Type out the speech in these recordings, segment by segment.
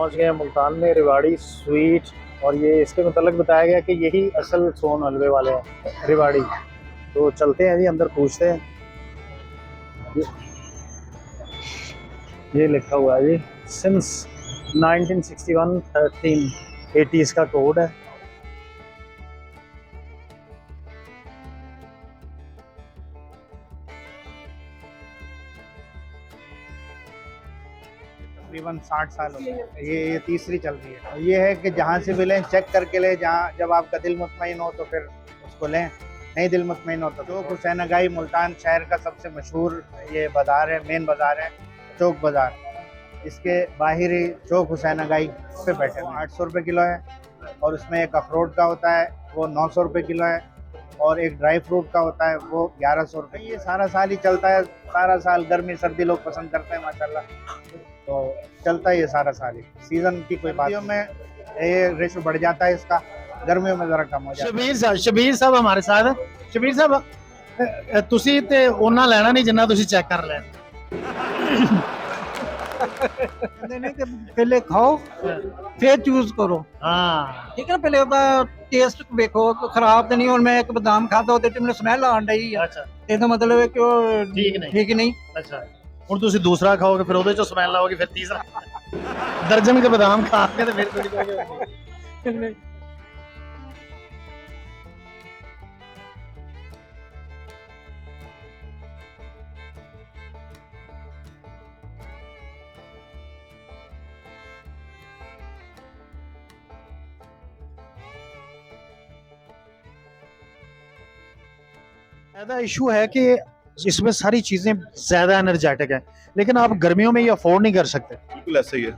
पहुंच गए हैं मुल्तान में रिवाड़ी स्वीट, और ये इसके मतलब बताया गया कि यही असल सोन हलवे वाले हैं रिवाड़ी। तो चलते हैं जी अंदर, पूछते हैं। ये लिखा हुआ है जी सिंस 1961 1380 का कोड है। तकरीबन 60 साल हो गए। ये तीसरी चल रही है। ये है कि जहाँ से भी लें चेक करके लें, जहाँ जब आपका दिल मुतमईन हो तो फिर उसको लें, नहीं दिल मुतमईन हो तो। चौक हुसैन आगाई मुल्तान शहर का सबसे मशहूर ये बाज़ार है, मेन बाज़ार है चौक बाज़ार। इसके बाहरी चौक हुसैन आगाई पे बैठे हुए 800 रुपये किलो है, और उसमें एक अखरोट का होता है वो 900 रुपये किलो है, और एक ड्राई फ्रूट का होता है वो 1100 रुपये। ये सारा साल ही चलता है, सारा साल गर्मी सर्दी लोग पसंद करते हैं माशाल्लाह, तो चलता है ये सारा साल ही। सीजन की कोई बात में ये रेशो बढ़ जाता है इसका, गर्मियों में जरा कम हो जाता है। शबीर साहब हमारे साथ है। शबीर साहब ਤੁਸੀਂ ਤੇ ਉਹਨਾਂ ਲੈਣਾ ਨਹੀਂ ਜਿੰਨਾ ਤੁਸੀਂ ਚੈੱਕ ਕਰ ਲੈਣ। कहते नहीं कि पहले खाओ फिर चूज करो। हाँ ठीक है ना, पहले ਉਹਦਾ ਟੇਸਟ ਵੇਖੋ ਖਰਾਬ ਤੇ ਨਹੀਂ। ਹੁਣ ਮੈਂ ਇੱਕ ਬਦਾਮ ਖਾਦਾ ਉਹਦੇ ਤੇ ਮੈਨੂੰ ਸਮੈਲ ਆਉਣ ਡਈ ਆ, अच्छा ਇਹਦਾ ਮਤਲਬ ਹੈ ਕਿ ਉਹ ठीक नहीं। अच्छा ਹੁਣ ਤੁਸੀਂ ਦੂਸਰਾ ਖਾਓਗੇ ਫਿਰ ਉਹਦੇ ਚੋਂ ਸਮੈਲ ਲਾਓਗੇ, ਫਿਰ ਤੀਸਰਾ ਦਰਜਨ ਕੇ ਬਦਾਮ ਖਾ ਕੇ ਤੇ ਫਿਰ ਥੋੜੀ ਕਹੋਗੇ। ज्यादा इशू है कि इसमें सारी चीजें ज्यादा एनर्जेटिक हैं, लेकिन आप गर्मियों में ये अफोर्ड नहीं कर सकते। बिल्कुल ऐसे ही है,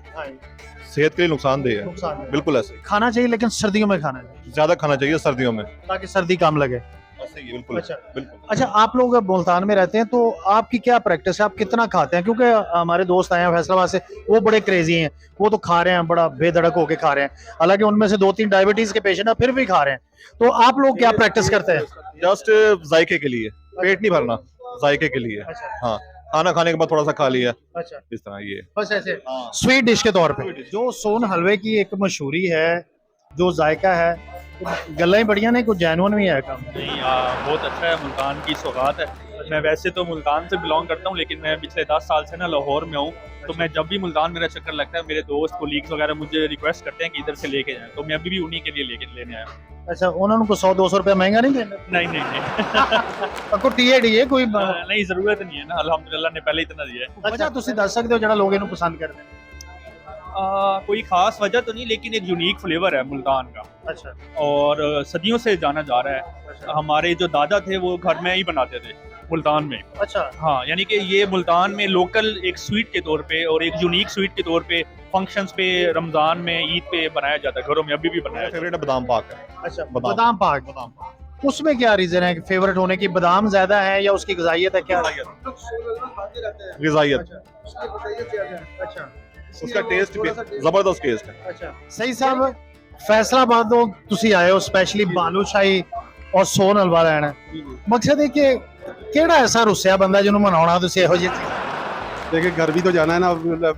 सेहत के लिए नुकसानदेह है। नुकसान है। बिल्कुल ऐसे ही। खाना चाहिए लेकिन सर्दियों में खाना चाहिए ज्यादा खाना चाहिए सर्दियों में, ताकि सर्दी कम लगे। ऐसे ही है, बिल्कुल अच्छा। बिल्कुल। अच्छा, आप लोग मुल्तान में रहते हैं तो आपकी क्या प्रैक्टिस है, आप कितना खाते हैं? क्योंकि हमारे दोस्त आए हैं फैसलाबाद से, वो बड़े क्रेजी हैं, वो तो खा रहे हैं, बड़ा बेधड़क होके खा रहे हैं। हालांकि उनमें से 2-3 डायबिटीज के पेशेंट हैं, फिर भी खा रहे हैं। तो आप लोग क्या प्रैक्टिस करते हैं? जस्ट जायके के लिए, पेट नहीं भरना, जायके के लिए। अच्छा। हाँ, खाना खाने के बाद थोड़ा सा खा लिया, अच्छा, इस तरह ये। बस ऐसे स्वीट डिश के तौर पे। जो सोन हलवे की एक मशहूरी है, जो जायका है, गल्ला ही बढ़िया नहीं, कुछ जैनुअन भी है काम। नहीं, बहुत अच्छा है, मुल्तान की सौगात है। मैं वैसे तो मुल्तान से बिलोंग करता हूँ, लेकिन मैं पिछले 10 साल से ना लाहौर में हूँ, तो मैं जब भी मुल्तान मेरा चक्कर लगता है, मेरे दोस्त कोलीग्स वगैरह मुझे रिक्वेस्ट करते हैं कि इधर से लेके जाएं, तो मैं अभी भी उन्हीं के लिए लेने आया हूँ। अच्छा, उन्होंने को 100-200 रुपया महंगा नहीं देना? नहीं नहीं नहीं आपको टीएडी है कोई नहीं, जरूरत नहीं है ना, अल्हम्दुलिल्लाह ने पहले इतना दिया है। अच्छा, ਤੁਸੀਂ ਦੱਸ ਸਕਦੇ ਹੋ ਜਿਹੜਾ ਲੋਕ ਇਹਨੂੰ ਪਸੰਦ ਕਰਦੇ ਨੇ? कोई खास वजह तो नहीं, लेकिन एक यूनिक फ्लेवर है मुल्तान का, अच्छा, और सदियों से जाना जा रहा है। हमारे जो दादा थे वो घर में ही बनाते थे मुल्तान में। अच्छा, हाँ, यानी कि ये मुल्तान में लोकल एक स्वीट के तौर पे और एक यूनिक स्वीट के तौर पे फंक्शंस पे, रमजान में, ईद पे बनाया जाता है, घरों में अभी भी बनाया जाता फेवरेट है बादाम पाक है। अच्छा, बादाम पाक। उसमें क्या रीजन है कि फेवरेट होने की? बादाम ज्यादा है या उसकी ग़िज़ाइयत है, क्या? ग़िज़ाइयत, अच्छा उसका टेस्ट भी जबरदस्त टेस्ट है। अच्छा, सही साहब, फैसलाबाद तो ਤੁਸੀਂ ਆਏ ਹੋ स्पेशली ਬਾਲੂਸ਼ਾਹੀ और सोन हलवा ਲੈਣਾ। मकसद है कि ਕਿਹੜਾ ਐਸਾ ਰੁੱਸਿਆ ਬੰਦਾ ਜਿਹਨੂੰ ਮਨਾਉਣਾ ਤੁਸੀਂ ਇਹੋ ਜਿਹੀ ਚੀਜ਼? देखिए घर भी तो जाना है ना,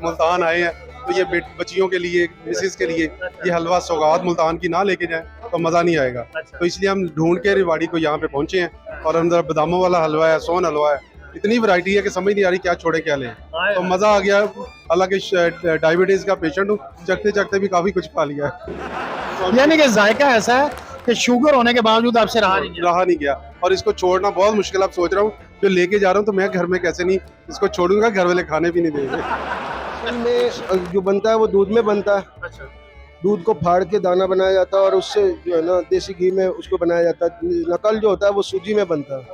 मुल्तान आए हैं तो ये बच्चियों के लिए, मिसेस के लिए ये हलवा सौगात मुल्तान की ना लेके जाएं तो मज़ा नहीं आएगा। तो इसलिए हम ढूंढ के रिवाड़ी को यहाँ पे पहुँचे हैं, और अंदर बादामों वाला हलवा है, सोन हलवा है, इतनी वैरायटी है कि समझ नहीं आ रही क्या छोड़े क्या लें। तो मज़ा आ गया। हालांकि डायबिटीज़ का पेशेंट हूँ, चखते चखते भी काफ़ी कुछ खा लिया है। यानी कि जायका ऐसा है कि शुगर होने के बावजूद आपसे रहा नहीं गया, और इसको छोड़ना बहुत मुश्किल। अब सोच रहा हूँ जो लेके जा रहा हूँ तो मैं घर में कैसे नहीं इसको छोड़ूंगा, घर वाले खाने भी नहीं देंगे। में जो बनता है वो दूध में बनता है। दूध को फाड़ के दाना बनाया जाता है, और उससे जो है ना देसी घी में उसको बनाया जाता है। नकल जो होता है वो सूजी में बनता है।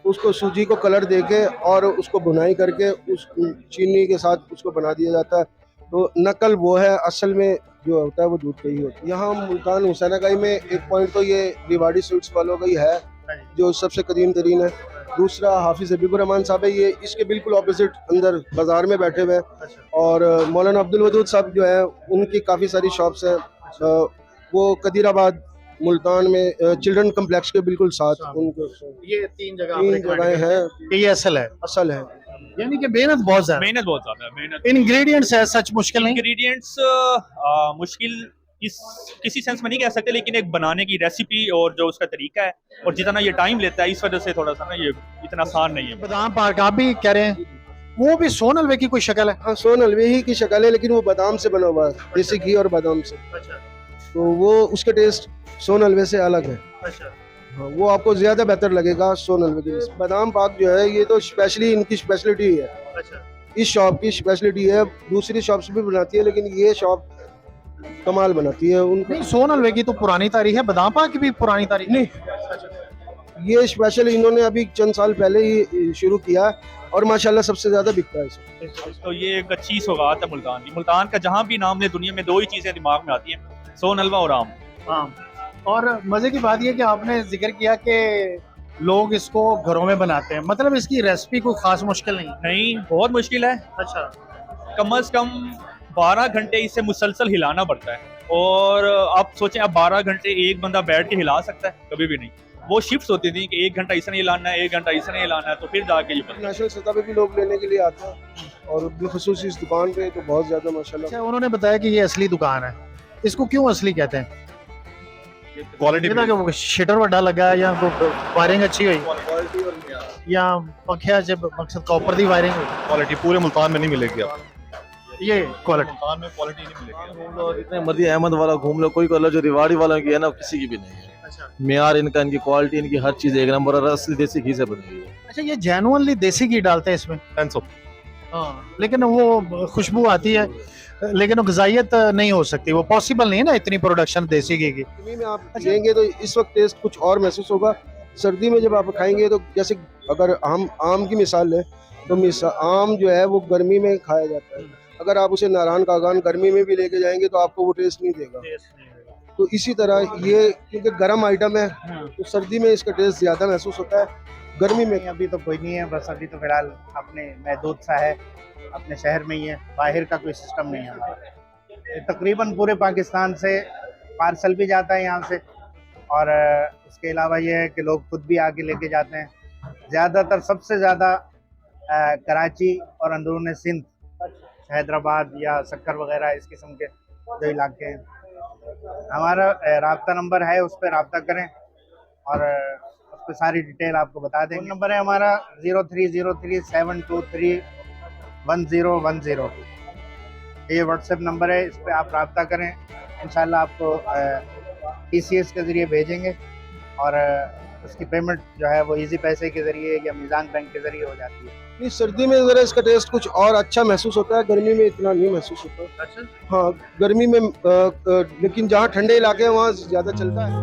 उसको सूजी को कलर देके और उसको बुनाई करके उस चीनी के साथ उसको बना दिया जाता है। तो नकल वो है, असल में जो होता है वो दूध का ही होता है। यहाँ मुल्तान हुसैन आगाई में एक पॉइंट तो ये रिवाड़ी स्वीट्स वालों का ही है जो सबसे कदीम तरीन है। दूसरा हाफिज हबीबुर रहमान साहब है, ये इसके बिल्कुल ऑपोजिट अंदर बाजार में बैठे हुए हैं। और मौलाना अब्दुल वदूद साहब जो है उनकी काफ़ी सारी शॉप्स हैं। वो कदीराबाद मुल्तान में चिल्ड्रन कम्प्लेक्स के बिल्कुल साथ उनको ये 3 जगहें हैं। ये असल है। असल है। यानी कि मेहनत बहुत ज्यादा, मेहनत बहुत ज्यादा है, मेहनत। इंग्रेडिएंट्स है सच मुश्किल नहीं। इंग्रेडिएंट्स मुश्किल इस किसी सेंस में नहीं कह सकते, लेकिन एक बनाने की रेसिपी और जो उसका तरीका है और जितना ये टाइम लेता है, इस वजह से थोड़ा सा ना ये इतना आसान नहीं है। बादाम पार्क आप भी कह रहे हैं, वो भी सोन हलवे की कोई शक्ल है? हाँ, सोन हलवे ही की शक्ल है, लेकिन वो बादाम से बना हुआ है, देसी घी और बादाम से। तो वो उसके टेस्ट सोन हलवे से अलग है। हाँ, वो आपको ज्यादा बेहतर लगेगा सोन हलवे के। बादाम पाक जो है ये तो स्पेशली इनकी स्पेशलिटी है, इस शॉप की स्पेशलिटी है। दूसरी शॉप से भी बनाती है, लेकिन ये शॉप कमाल बनाती है। उनको नहीं, सोन हलवे की तो पुरानी तारीख है, बादाम पाक की भी पुरानी तारीख नहीं, ये स्पेशल इन्होंने अभी चंद साल पहले ही शुरू किया और माशाल्लाह सबसे ज्यादा बिकता है इसमें। तो ये एक अच्छी सौगात है मुल्तान की। मुल्तान का जहाँ भी नाम ले दुनिया में दो ही चीजें दिमाग में आती हैं, सोन हलवा और आम। हाँ, और मजे की बात ये कि आपने जिक्र किया कि लोग इसको घरों में बनाते हैं, मतलब इसकी रेसिपी कोई खास मुश्किल नहीं। बहुत मुश्किल है। अच्छा, कम से कम 12 घंटे इसे मुसलसल हिलाना पड़ता है। और आप सोचें, अब 12 घंटे एक बंदा बैठ के हिला सकता है? कभी भी नहीं। वो शिफ्ट्स होती थी कि 1 घंटा इसे नहीं हिलाना है, 1 घंटा इसे नहीं हिलाना है, तो फिर जाके ये बनता है। नेशनल सतह पे भी लोग लेने के लिए आते हैं और बिलखुसूस इस दुकान पे तो बहुत ज्यादा माशाल्लाह। अच्छा, उन्होंने बताया कि ये असली दुकान है, इसको क्यों असली कहते हैं? क्वालिटी शटर वड्डा लगा है या वायरिंग अच्छी हुई या पखिया जब मकसद कॉपर दी वायरिंग हुई? क्वालिटी पूरे मुल्तान में नहीं मिलेगी आप, ये क्वालिटी मुल्तान में क्वालिटी नहीं मिलेगी। घूम लो, जितने मर्जी अहमद वाला घूम लो, कोई कलर जो रिवाड़ी वालों की है ना, किसी की भी नहीं है। मेयार इनका, इनकी क्वालिटी, इनकी हर चीज एक नंबर और असली देसी घी से बनी हुई है। अच्छा, ये जेन्युइनली देसी घी डालते हैं इसमें? 1000 हाँ, लेकिन वो खुशबू आती है, लेकिन वो ग़िज़ाइयत नहीं हो सकती, वो पॉसिबल नहीं है ना इतनी प्रोडक्शन देसी घी की। गर्मी में आप लेंगे तो इस वक्त टेस्ट कुछ और महसूस होगा। सर्दी में जब आप खाएंगे तो जैसे अगर हम आम की मिसाल लें तो आम जो है वो गर्मी में खाया जाता है। अगर आप उसे नारायण कागान गर्मी में भी लेके जाएंगे तो आपको वो टेस्ट नहीं देगा। तो इसी तरह ये क्योंकि गर्म आइटम है तो सर्दी में इसका टेस्ट ज्यादा महसूस होता है, गर्मी में अभी तो कोई नहीं है, बस अभी तो फिलहाल अपने महदूद सा है, अपने शहर में ही है, बाहर का कोई सिस्टम नहीं है हमारा। तकरीबन पूरे पाकिस्तान से पार्सल भी जाता है यहाँ से, और उसके अलावा ये है कि लोग खुद भी आके लेके जाते हैं। ज़्यादातर सबसे ज़्यादा कराची और अंदरून सिंध, हैदराबाद या सक्कर वगैरह इस किस्म के जो इलाके हैं। हमारा राब्ता नंबर है, उस पर राब्ता करें और उस पर सारी डिटेल आपको बता देंगे। नंबर है हमारा 030372311010। ये व्हाट्सएप नंबर है, इस पर आप राब्ता करें, इंशाल्लाह आपको TCS के ज़रिए भेजेंगे और उसकी पेमेंट जो है वो इजी पैसे के ज़रिए या मीज़ान बैंक के ज़रिए हो जाती है। इस सर्दी में ज़रा इसका टेस्ट कुछ और अच्छा महसूस होता है, गर्मी में इतना नहीं महसूस होता। अच्छा, हाँ, गर्मी में लेकिन जहाँ ठंडे इलाके हैं वहाँ ज़्यादा चलता है।